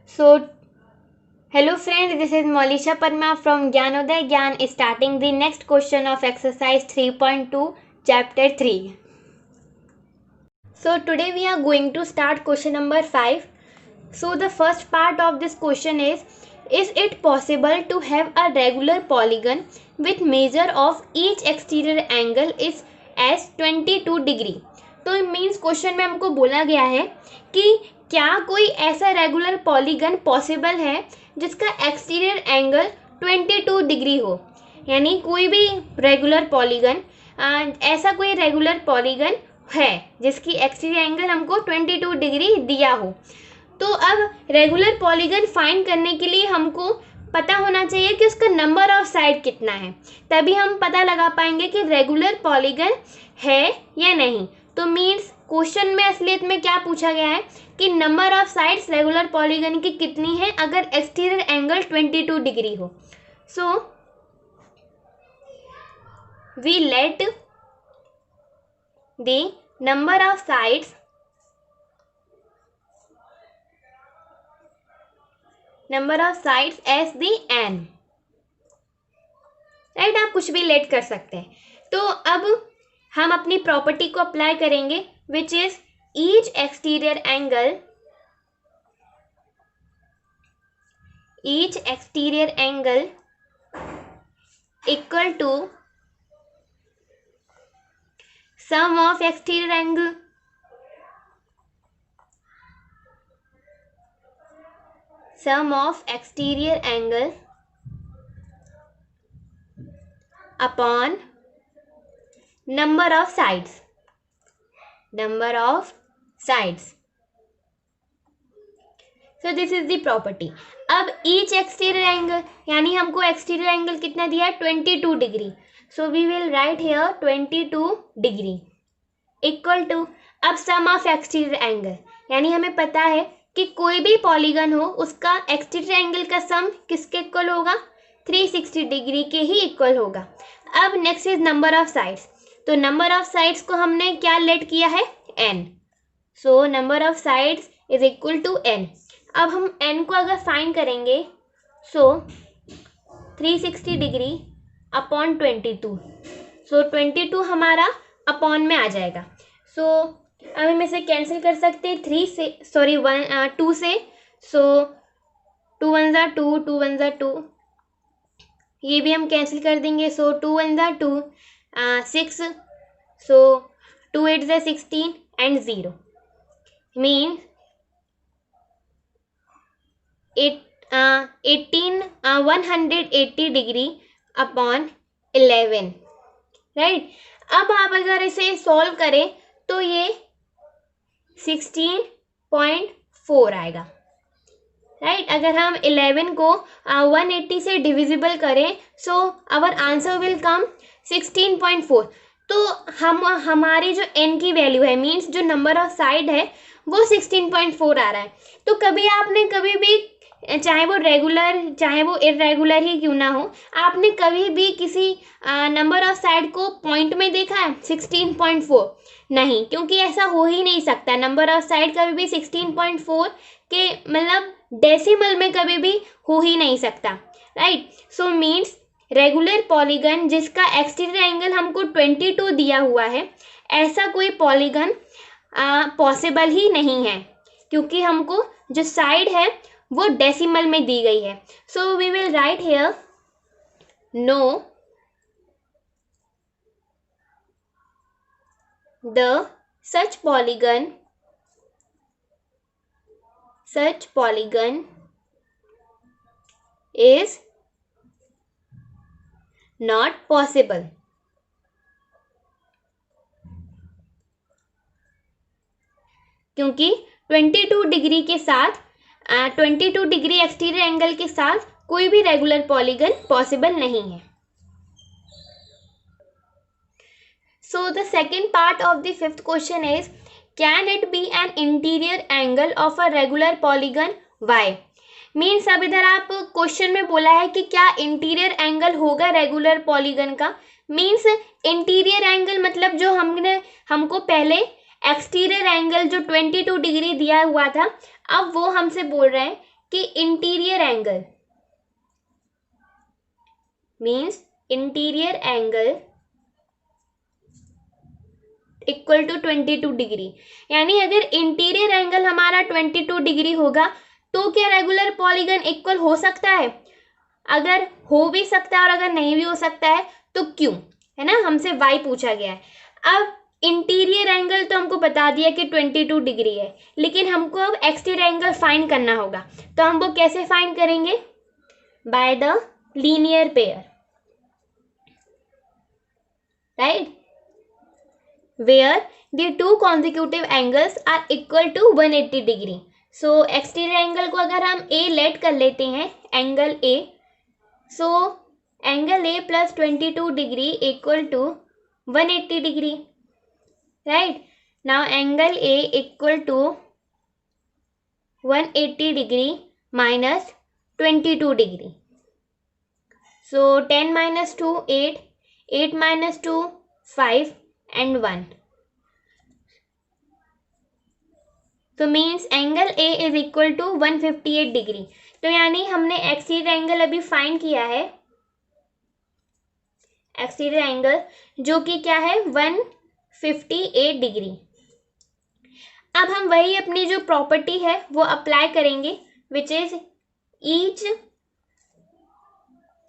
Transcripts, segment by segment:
So, hello friends, this is Molisha Parma from Gyanoday Gyan starting the next question of exercise 3.2 chapter 3. So, today we are going to start question number 5. So, the first part of this question is it possible to have a regular polygon with measure of each exterior angle is as 22 degree. तो means question में हमको बोला गया है कि क्या कोई ऐसा रेगुलर पॉलीगन पॉसिबल है जिसका एक्सटीरियर एंगल 22 डिग्री हो. यानी कोई भी रेगुलर पॉलीगन, ऐसा कोई रेगुलर पॉलीगन है जिसकी एक्सटीरियर एंगल हमको 22 डिग्री दिया हो. तो अब रेगुलर पॉलीगन फाइंड करने के लिए हमको पता होना चाहिए कि उसका नंबर ऑफ साइड कितना है, तभी हम पता लगा पाएंगे कि रेगुलर पॉलीगन है या नहीं. तो मीन्स क्वेश्चन में असलियत में क्या पूछा गया है कि number of sides regular polygon की कितनी है अगर एक्सटीरियर एंगल 22 डिग्री हो. So we let the number of sides as the n. Right, आप कुछ भी लेट कर सकते हैं. तो अब हम अपनी प्रॉपर्टी को अप्लाई करेंगे which is each exterior angle equal to sum of exterior angle upon number of sides. So this is the property. अब each exterior angle यानी हमको exterior angle कितना दिया है 22 degree. So we will write here 22 degree equal to अब sum of exterior angle, यानी हमें पता है कि कोई भी पॉलीगन हो उसका एक्सटीरियर एंगल का सम किसके इक्वल होगा 360 डिग्री के ही इक्वल होगा. अब next is number of sides. तो नंबर ऑफ साइड्स को हमने क्या लेट किया है n. So number of sides is equal to n. अब हम n को अगर फाइंड करेंगे सो 360 डिग्री अपॉन 22. सो 22 हमारा अपॉन में आ जाएगा. सो अब हम इसे कैंसिल कर सकते हैं 2 से. सो 2 1 ज़ा 2, 2 1 ज़ा 2, ये भी हम कैंसिल कर देंगे. सो 2 1 ज़ा 2, 6. सो 2 8 ज़ा 16 and 0 means 180 degree upon 11. Right, अब आप अगर इसे सॉल्व करें तो ये 16.4 आएगा. राइट, अगर हम 11 को 180 से डिविजिबल करें so our answer will come 16.4. तो हमारी जो n की वैल्यू है मीन्स जो नंबर ऑफ साइड है वो 16.4 आ रहा है. तो कभी आपने कभी भी चाहे वो रेगुलर चाहे वो इरेगुलर ही क्यों ना हो, आपने कभी भी किसी नंबर ऑफ साइड को पॉइंट में देखा है 16.4? नहीं, क्योंकि ऐसा हो ही नहीं सकता. नंबर ऑफ साइड कभी भी 16.4 के मतलब डेसिमल में कभी भी हो ही नहीं सकता. Right, so means regular polygon जिसका एक्सटीरियर एंगल हमको 22 दिया हुआ है, ऐसा कोई पॉलीगन पॉसिबल ही नहीं है क्योंकि हमको जो साइड है वो डेसिमल में दी गई है. So we will write here no the such polygon is not possible. क्योंकि 22 डिग्री के साथ 22 डिग्री एक्सटीरियर एंगल के साथ कोई भी रेगुलर पॉलीगन पॉसिबल नहीं है. So the second part of the fifth question is can it be an interior angle of a regular polygon? Why? Means अब इधर आप क्वेश्चन में बोला है कि क्या इंटीरियर एंगल होगा रेगुलर पॉलीगन का. मीन्स इंटीरियर एंगल मतलब जो हमको पहले एक्सटीरियर एंगल जो 22 डिग्री दिया हुआ था, अब वो हमसे बोल रहे हैं कि interior angle means interior angle equal to 22 degree, यानी अगर इंटीरियर एंगल हमारा 22 डिग्री होगा तो क्या रेगुलर पॉलीगन इक्वल हो सकता है? अगर हो भी सकता है और अगर नहीं भी हो सकता है तो क्यों, है ना, हमसे वाई पूछा गया है। अब इंटीरियर एंगल तो हमको बता दिया कि 22 डिग्री है, लेकिन हमको अब एक्सटीरियर एंगल फाइंड करना होगा। तो हम वो कैसे फाइंड करेंगे? By the linear pair, right, where the two consecutive angles are equal to 180 degree. So exterior angle को अगर हम A लेट कर लेते हैं, angle A, so angle A plus 22 degree equal to 180 degree, right. Now angle A equal to 180 degree minus 22 degree, so 10 minus 2 8, 8 minus 2 5 and 1, so means angle A is equal to 158 degree. तो यानी हमने exterior angle अभी find किया है, exterior angle जो कि क्या है 158 डिग्री। अब हम वही अपनी जो प्रॉपर्टी है वो अप्लाई करेंगे, which is each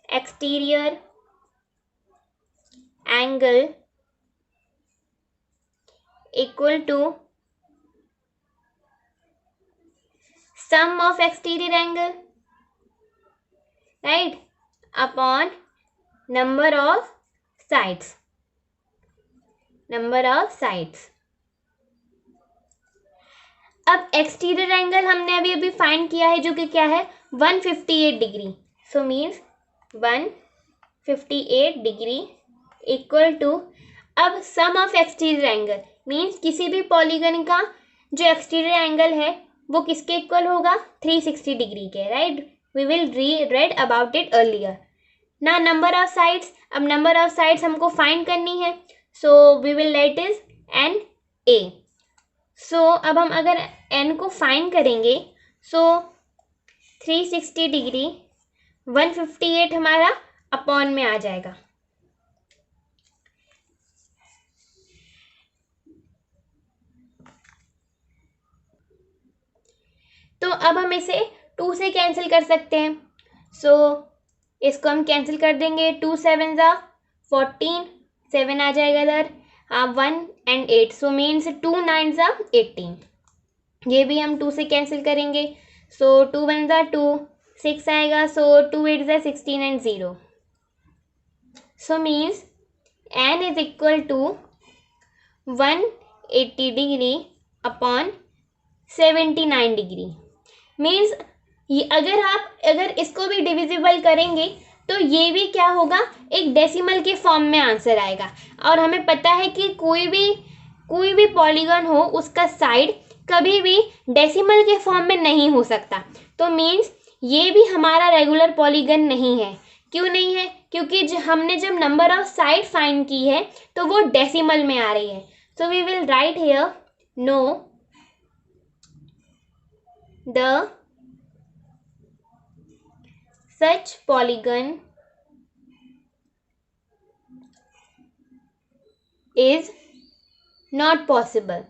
exterior angle equal to sum of exterior angle, right, upon number of sides, number of sides। अब एक्सटीरियर एंगल हमने अभी फाइंड किया है जो कि क्या है 158 degree, so means 158 degree equal to, अब sum of exterior angle means किसी भी पॉलीगन का जो एक्सटीरियर एंगल है वो किसके इक्वल होगा 360 डिग्री के, right. We will read about it earlier. ना नंबर ऑफ साइड्स, अब नंबर ऑफ साइड्स हमको फाइंड करनी है, so we will let is N A. So अब हम अगर एन को फाइंड करेंगे, सो 360 डिग्री 158 हमारा अपॉन में आ जाएगा, तो अब हम इसे 2 से कैंसिल कर सकते हैं। सो इसको हम कैंसिल कर देंगे, 2 7 ज़ा 14, 7 आ जाएगा इधर, 1 and 8, सो मीन्स 2 9 ज़ा 18, ये भी हम 2 से कैंसिल करेंगे, सो 2 1 ज़ा 2, 6 आएगा, सो 2 8 ज़ा 16 and 0, so means n is equal to 180 degree upon 79 degree. Means अगर इसको भी डिविजिबल करेंगे तो ये भी क्या होगा, एक डेसिमल के फॉर्म में आंसर आएगा। और हमें पता है कि कोई भी पॉलीगन हो उसका साइड कभी भी डेसिमल के फॉर्म में नहीं हो सकता, तो मीन्स ये भी हमारा रेगुलर पॉलीगन नहीं है। क्यों नहीं है? क्योंकि हमने जब नंबर ऑफ साइड फाइंड की है तो वो डेसिमल में आ रही है। So we will write here no the such polygon is not possible।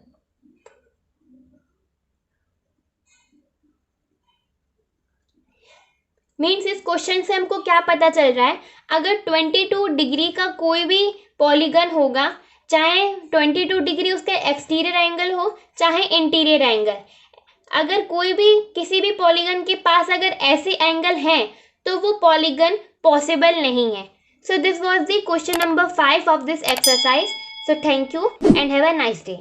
Means इस क्वेश्चन से हमको क्या पता चल रहा है, अगर 22 डिग्री का कोई भी पॉलीगन होगा, चाहे 22 डिग्री उसका एक्सटीरियर एंगल हो चाहे इंटीरियर एंगल, अगर कोई भी किसी भी पॉलीगन के पास अगर ऐसे एंगल हैं तो वो पॉलीगन पॉसिबल नहीं है। So this was the question number 5 of this exercise. So thank you and have a nice day.